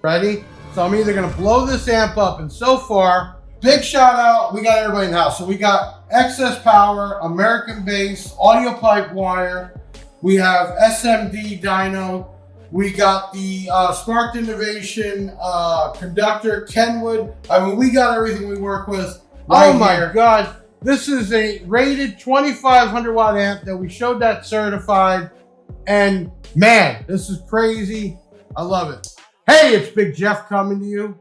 Ready? So I'm either gonna blow this amp up, and so far, big shout out, we got everybody in the house. So we got excess power, American bass, audio pipe wire, we have SMD Dyno, we got the Sparked Innovation conductor, Kenwood. I mean, we got everything we work with. Oh my God. This is a rated 2500 watt amp that we showed that certified. And man, this is crazy. I love it. Hey, it's Big Jeff coming to you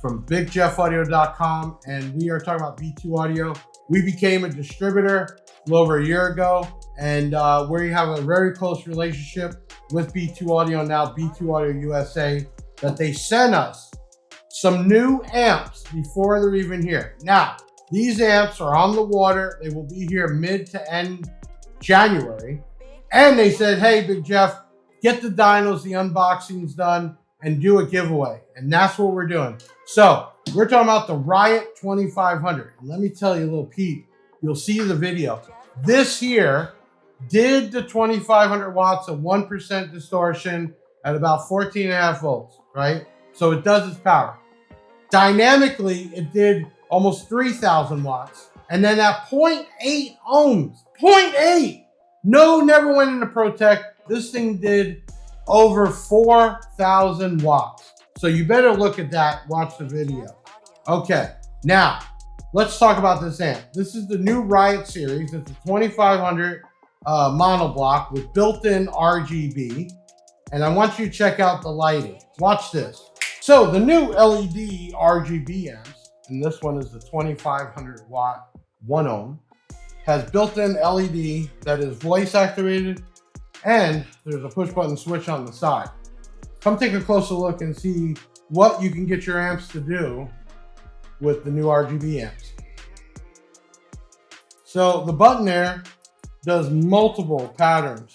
from bigjeffaudio.com. And we are talking about B2 Audio. We became a distributor a little over a year ago. And we have a very close relationship with B2 Audio, now B2 Audio USA, that they sent us some new amps before they're even here. Now, these amps are on the water. They will be here mid to end January. And they said, hey, Big Jeff, get the dynos, the unboxings done, and do a giveaway. And that's what we're doing. So we're talking about the Riot 2500. And let me tell you a little peep. You'll see the video. This here did the 2500 watts of 1% distortion at about 14.5 volts, right? So it does its power. Dynamically, it did almost 3000 watts. And then at 0.8 ohms, 0.8. No, never went into Protect. This thing did over 4000 watts. So you better look at that, watch the video. Okay, now let's talk about this amp. This is the new Riot series. It's a 2500 monoblock with built-in RGB. And I want you to check out the lighting. Watch this. So the new LED RGB amps, and this one is the 2500 watt 1 ohm, has built-in LED that is voice activated, and there's a push button switch on the side. Come take a closer look and see what you can get your amps to do with the new RGB amps. So the button there does multiple patterns.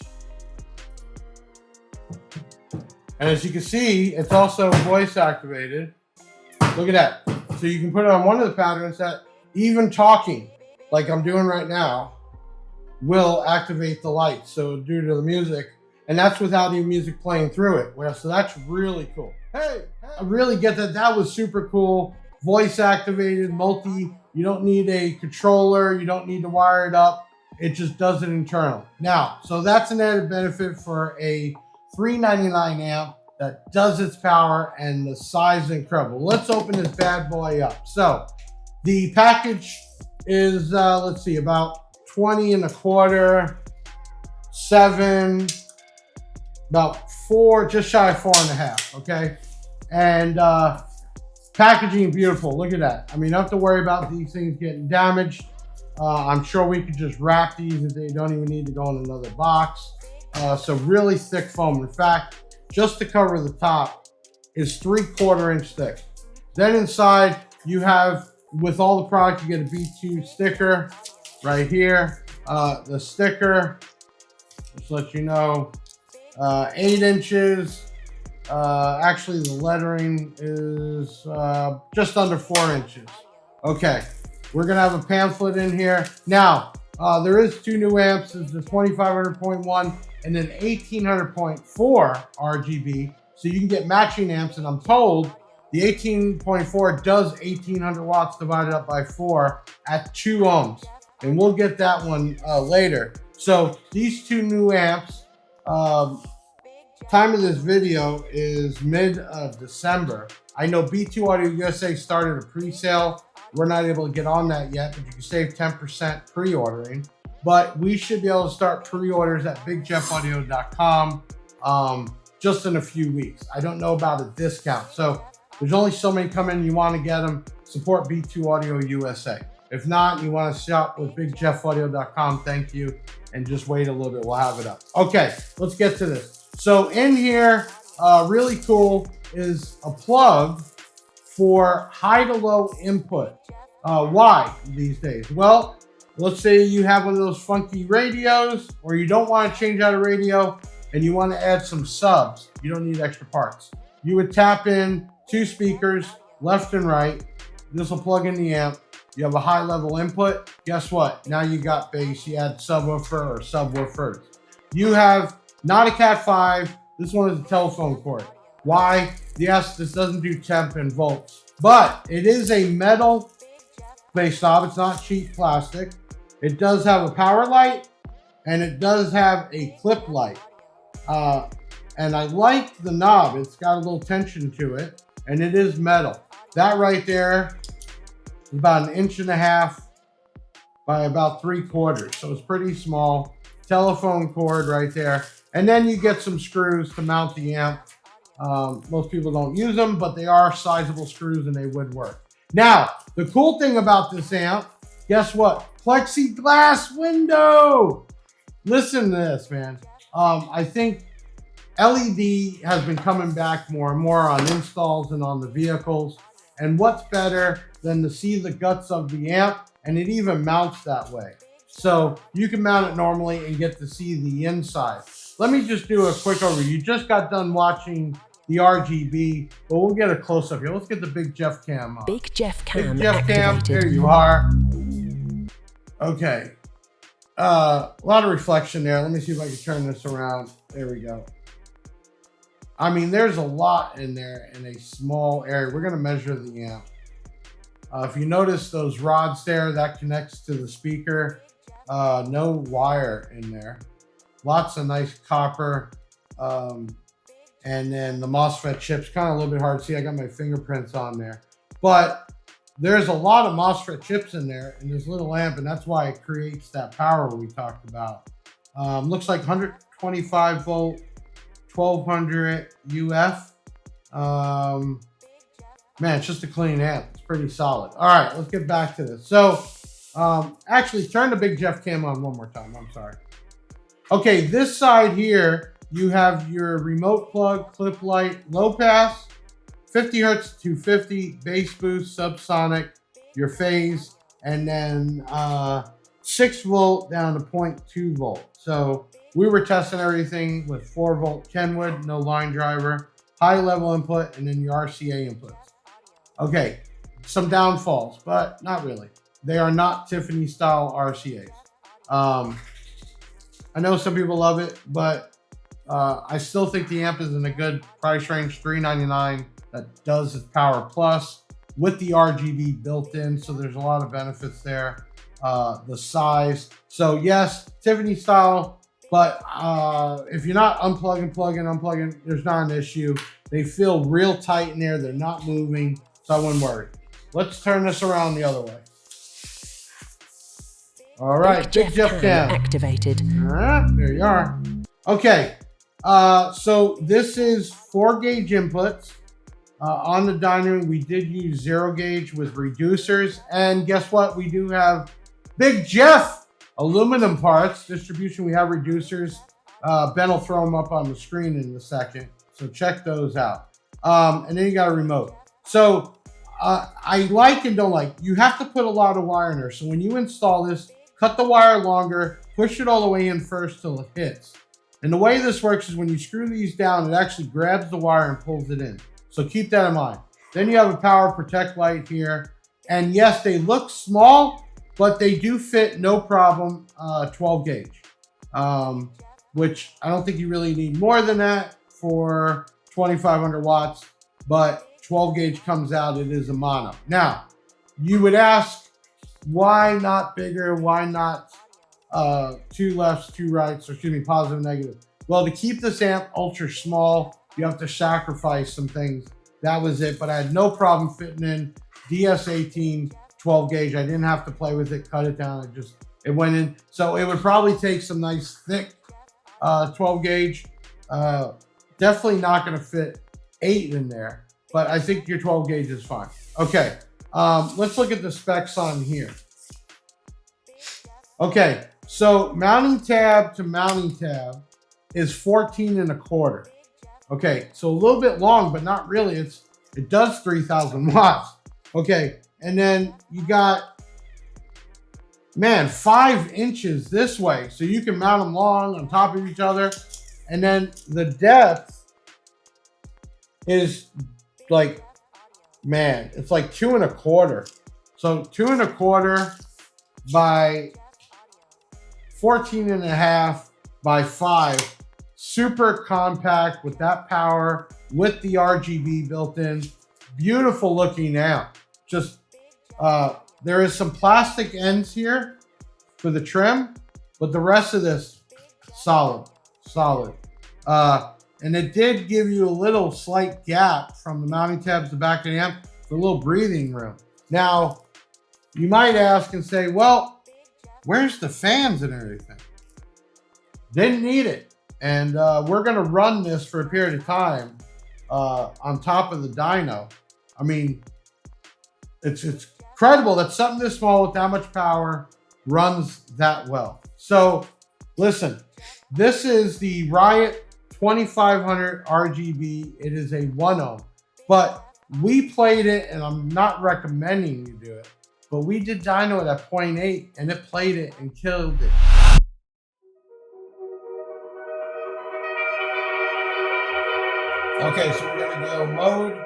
And as you can see, it's also voice activated. Look at that. So you can put it on one of the patterns that even talking, like I'm doing right now, will activate the lights. So due to the music, and that's without any music playing through it. Well, so that's really cool. Hey, I really get that. That was super cool. Voice activated, multi. You don't need a controller. You don't need to wire it up. It just does it internal. Now, so that's an added benefit for a $399 amp that does its power, and the size is incredible. Let's open this bad boy up. So the package is, let's see, about 20 1/4, 7, about 4, just shy of 4.5, okay? And packaging, beautiful, look at that. I mean, you don't have to worry about these things getting damaged. I'm sure we could just wrap these if they don't even need to go in another box. So really thick foam. In fact, just to cover the top is 3/4 inch thick. Then inside you have, with all the product, you get a B2 sticker right here. The sticker, just let you know, 8 inches. Actually, the lettering is just under 4 inches. Okay, we're gonna have a pamphlet in here. Now, there is 2 new amps. There's the 2500.1 and then 1800.4 RGB. So you can get matching amps, and I'm told the 18.4 does 1800 watts divided up by 4 at 2 ohms. And we'll get that one later. So these 2 new amps, time of this video is mid of December. I know B2 Audio USA started a pre-sale. We're not able to get on that yet, but you can save 10% pre-ordering. But we should be able to start pre-orders at bigjeffaudio.com just in a few weeks. I don't know about a discount. So there's only so many coming. You want to get them, support B2 Audio USA. If not, you want to shop with bigjeffaudio.com, thank you. And just wait a little bit, we'll have it up. Okay, let's get to this. So in here, really cool, is a plug for high to low input. Why these days? Well, let's say you have one of those funky radios, or you don't want to change out a radio and you want to add some subs. You don't need extra parts. You would tap in 2 speakers, left and right. This will plug in the amp. You have a high level input. Guess what? Now you got bass. You add subwoofer or subwoofers. You have not a Cat 5. This one is a telephone cord. Why? Yes, this doesn't do temp and volts, but it is a metal base knob. It's not cheap plastic. It does have a power light and it does have a clip light. And I like the knob. It's got a little tension to it and it is metal. That right there is about 1.5 inches by about 3/4. So it's pretty small. Telephone cord right there. And then you get some screws to mount the amp. Most people don't use them, but they are sizable screws and they would work. Now, the cool thing about this amp, guess what? Plexiglass window. Listen to this, man. I think LED has been coming back more and more on installs and on the vehicles. And what's better than to see the guts of the amp? And it even mounts that way. So you can mount it normally and get to see the inside. Let me just do a quick overview. You just got done watching the RGB, but we'll get a close up here. Let's get the Big Jeff cam on. Big Jeff cam. Big Jeff cam, activated. here you are. Okay. A lot of reflection there. Let me see if I can turn this around. There we go. I mean, there's a lot in there in a small area. We're gonna measure the amp. If you notice those rods there, that connects to the speaker. No wire in there. Lots of nice copper. And then the MOSFET chips, kind of a little bit hard to see. I got my fingerprints on there. But there's a lot of MOSFET chips in there in this little amp, and that's why it creates that power we talked about. Looks like 125 volt, 1200 UF. Man, it's just a clean amp. It's pretty solid. All right, let's get back to this. So, actually, turn the Big Jeff cam on one more time. I'm sorry. Okay, this side here, you have your remote plug, clip light, low pass, 50 hertz to 250, bass boost, subsonic, your phase, and then 6 volt down to 0.2 volt. So we were testing everything with 4 volt Kenwood, no line driver, high level input, and then your RCA inputs. Okay, some downfalls, but not really. They are not Tiffany style RCAs. I know some people love it, but I still think the amp is in a good price range, $399. That does its Power Plus with the RGB built in, so there's a lot of benefits there. The size. So yes, Tiffany style, but if you're not unplugging, there's not an issue. They feel real tight in there. They're not moving, so I wouldn't worry. Let's turn this around the other way. All right, Big Jeff cam activated. There you are. Okay, so this is 4 gauge inputs. On the Dyno, we did use 0 gauge with reducers. And guess what? We do have Big Jeff aluminum parts. Distribution, we have reducers. Ben will throw them up on the screen in a second. So check those out. And then you got a remote. So I like and don't like. You have to put a lot of wire in there. So when you install this, cut the wire longer, push it all the way in first till it hits. And the way this works is when you screw these down, it actually grabs the wire and pulls it in. So keep that in mind. Then you have a power protect light here. And yes, they look small, but they do fit no problem, 12 gauge. Which I don't think you really need more than that for 2,500 watts, but 12 gauge comes out, it is a mono. Now, you would ask, why not bigger? Why not 2 lefts, 2 rights, or excuse me, positive and negative? Well, to keep this amp ultra small, you have to sacrifice some things. That was it, but I had no problem fitting in DS18 12 gauge. I didn't have to play with it, cut it down. It went in. So it would probably take some nice thick 12 gauge. Definitely not going to fit 8 in there, but I think your 12 gauge is fine. Okay, let's look at the specs on here. Okay, so mounting tab to mounting tab is 14.25. Okay, so a little bit long, but not really. It does 3,000 watts. Okay, and then you got, man, 5 inches this way. So you can mount them long on top of each other. And then the depth is like, man, it's like 2.25. So 2.25 by 14.5 by 5. Super compact with that power with the RGB built in. Beautiful looking amp. Just there is some plastic ends here for the trim, but the rest of this solid. And it did give you a little slight gap from the mounting tabs to the back of the amp for a little breathing room. Now, you might ask and say, well, where's the fans and everything? Didn't need it. And we're gonna run this for a period of time on top of the dyno. I mean, it's incredible that something this small with that much power runs that well. So listen, this is the Riot 2500 RGB. It is a 1 ohm, but we played it, and I'm not recommending you do it, but we did dyno it at 0.8 and it played it and killed it. Okay, so we're gonna go mode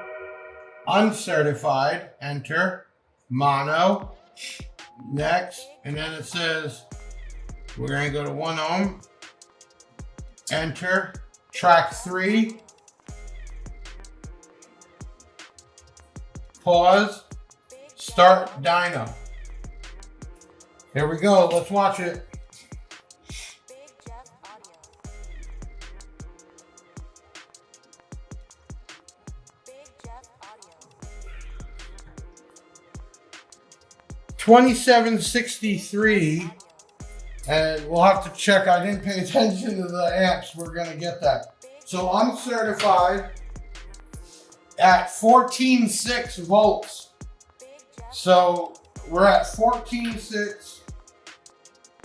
uncertified, enter, mono, next, and then it says we're gonna go to 1 ohm, enter, track 3, pause, start dyno. Here we go, let's watch it. $27.63, and we'll have to check. I didn't pay attention to the amps. We're gonna get that. So uncertified at 14.6 volts. So we're at 14.6,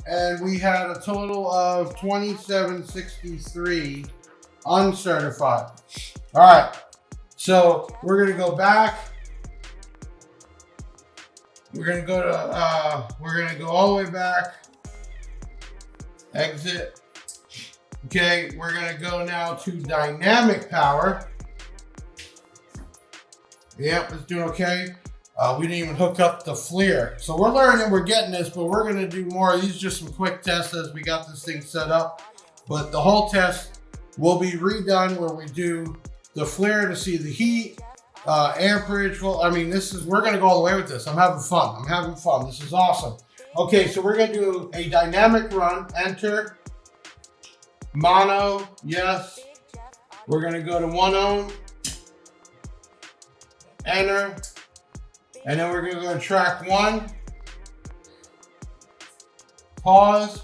and we had a total of 27.63 uncertified. All right, so we're gonna go back. We're gonna go to, we're gonna go all the way back, exit. Okay, we're gonna go now to dynamic power. Yep, it's doing okay. We didn't even hook up the FLIR. So we're learning, we're getting this, but we're gonna do more. These are just some quick tests as we got this thing set up. But the whole test will be redone where we do the FLIR to see the heat, amperage. Well, I mean, we're gonna go all the way with this. I'm having fun. This is awesome. Okay, so we're gonna do a dynamic run, enter, mono, yes. We're gonna go to 1 ohm, enter, and then we're gonna go to track 1, pause,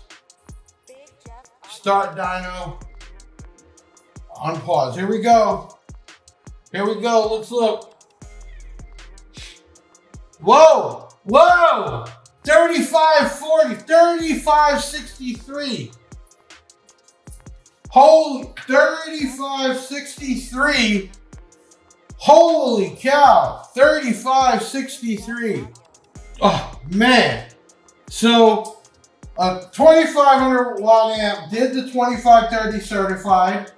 start dyno, unpause. Here we go. Let's look. Whoa, 35.40, 35.63. Holy, 35.63. Holy cow, 35.63. Oh man. So a 2500 watt amp did the 2530 certified,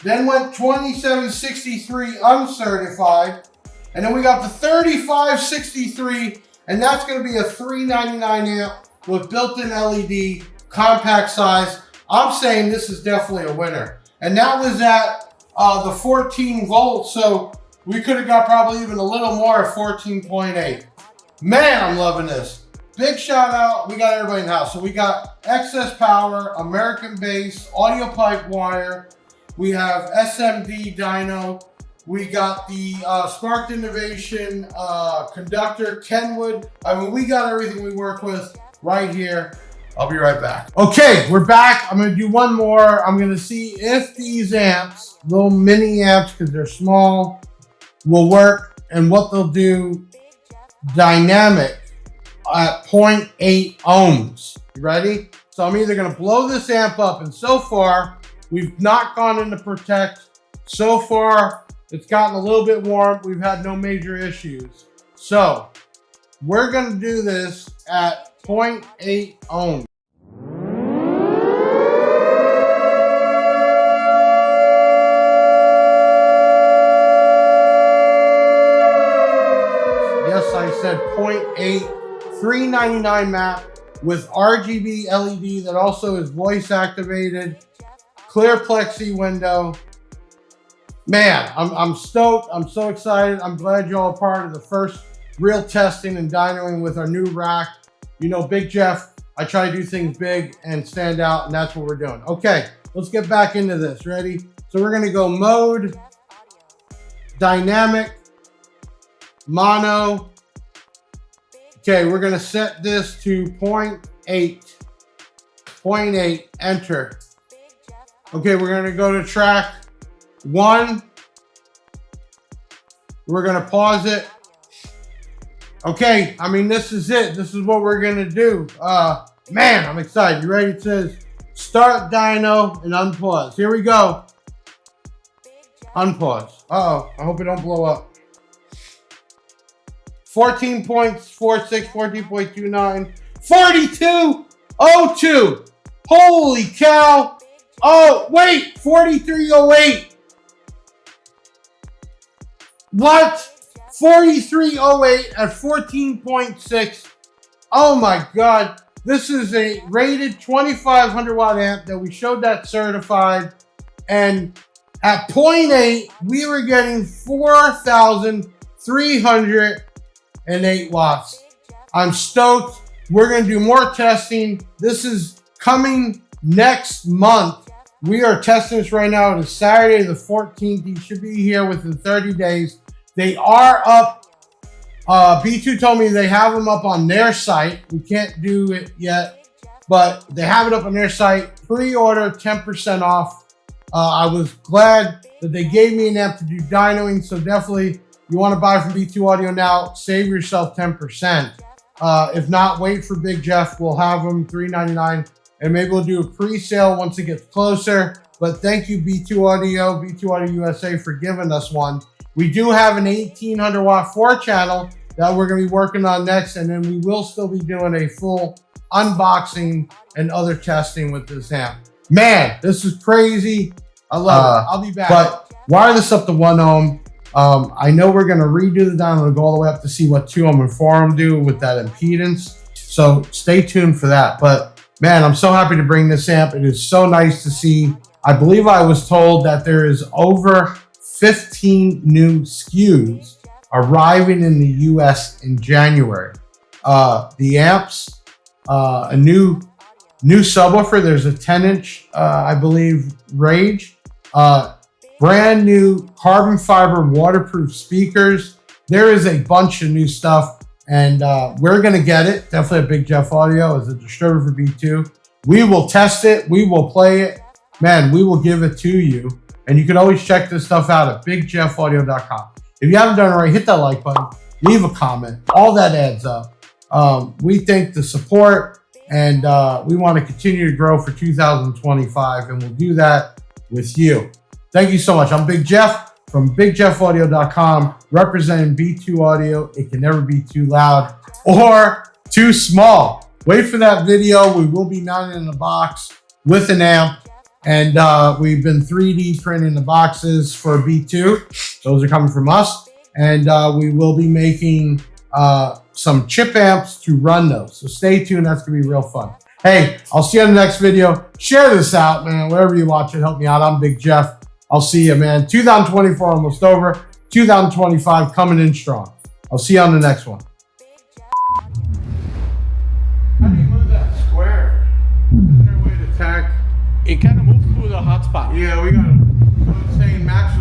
then went 27.63 uncertified, and then we got the 35.63, and that's going to be a $399 amp with built-in LED, compact size. I'm saying this is definitely a winner. And that was at the 14 volts, so we could have got probably even a little more at 14.8. Man, I'm loving this. Big shout out, we got everybody in the house. So we got excess power, American base, audio pipe wire. We have SMD Dyno. We got the Sparked Innovation conductor, Kenwood. I mean, we got everything we work with right here. I'll be right back. Okay, we're back. I'm gonna do one more. I'm gonna see if these amps, little mini amps, because they're small, will work and what they'll do dynamic at 0.8 ohms. You ready? So I'm either gonna blow this amp up, and so far, we've not gone into protect. So far, it's gotten a little bit warm. We've had no major issues. So we're gonna do this at 0.8 ohms. Yes, I said 0.8, $399 map with RGB LED that also is voice activated, clear plexi window. Man, I'm stoked. I'm so excited. I'm glad y'all are part of the first real testing and dynoing with our new rack. You know, Big Jeff, I try to do things big and stand out, and that's what we're doing. Okay, let's get back into this. Ready? So we're gonna go mode, dynamic, mono. Okay, we're gonna set this to 0.8. 0.8, enter. Okay, we're gonna go to track 1. We're gonna pause it. Okay, I mean, this is it. This is what we're gonna do. Man, I'm excited. You ready? It says start dyno and unpause. Here we go. Unpause. Uh-oh, I hope it don't blow up. 14.46, 14.29, 42.02. Holy cow. Oh, wait, 43.08. What? 43.08 at 14.6. Oh my God. This is a rated 2500 watt amp that we showed that certified. And at 0.8, we were getting 4,308 watts. I'm stoked. We're going to do more testing. This is coming next month. We are testing this right now. It is Saturday the 14th. You should be here within 30 days. They are up. B2 told me they have them up on their site. We can't do it yet, but they have it up on their site. Pre-order 10% off. I was glad that they gave me an amp to do dynoing. So definitely, you want to buy from B2 Audio now, save yourself 10%. If not, wait for Big Jeff. We'll have them $3.99, and maybe we'll do a pre-sale once it gets closer. But thank you, B2 Audio, B2 Audio USA, for giving us one. We do have an 1800 watt 4-channel that we're going to be working on next, and then we will still be doing a full unboxing and other testing with this amp. Man, this is crazy. I love it. I'll be back. But wire this up to 1 ohm. I know we're going to redo the dyno and go all the way up to see what 2 ohm and 4 ohm do with that impedance. So stay tuned for that. But man, I'm so happy to bring this amp. It is so nice to see. I believe I was told that there is over 15 new SKUs arriving in the US in January. The amps, a new subwoofer. There's a 10-inch, I believe, Rage. Brand new carbon fiber waterproof speakers. There is a bunch of new stuff, and we're gonna get it. Definitely at Big Jeff Audio as a distributor for B2. We will test it. We will play it. Man, we will give it to you. And you can always check this stuff out at bigjeffaudio.com. If you haven't done it already, hit that like button, leave a comment. All that adds up. We thank the support, and we want to continue to grow for 2025, and we'll do that with you. Thank you so much. I'm Big Jeff from bigjeffaudio.com, representing B2 Audio. It can never be too loud or too small. Wait for that video. We will be mounted in a box with an amp. And we've been 3D printing the boxes for B2. Those are coming from us. And we will be making some chip amps to run those. So stay tuned. That's going to be real fun. Hey, I'll see you in the next video. Share this out, man. Wherever you watch it, help me out. I'm Big Jeff. I'll see you, man. 2024 almost over. 2025 coming in strong. I'll see you on the next one. How do you move that square? Isn't there a way to tack? It kind of moves through the hotspot. Yeah, we got to stay max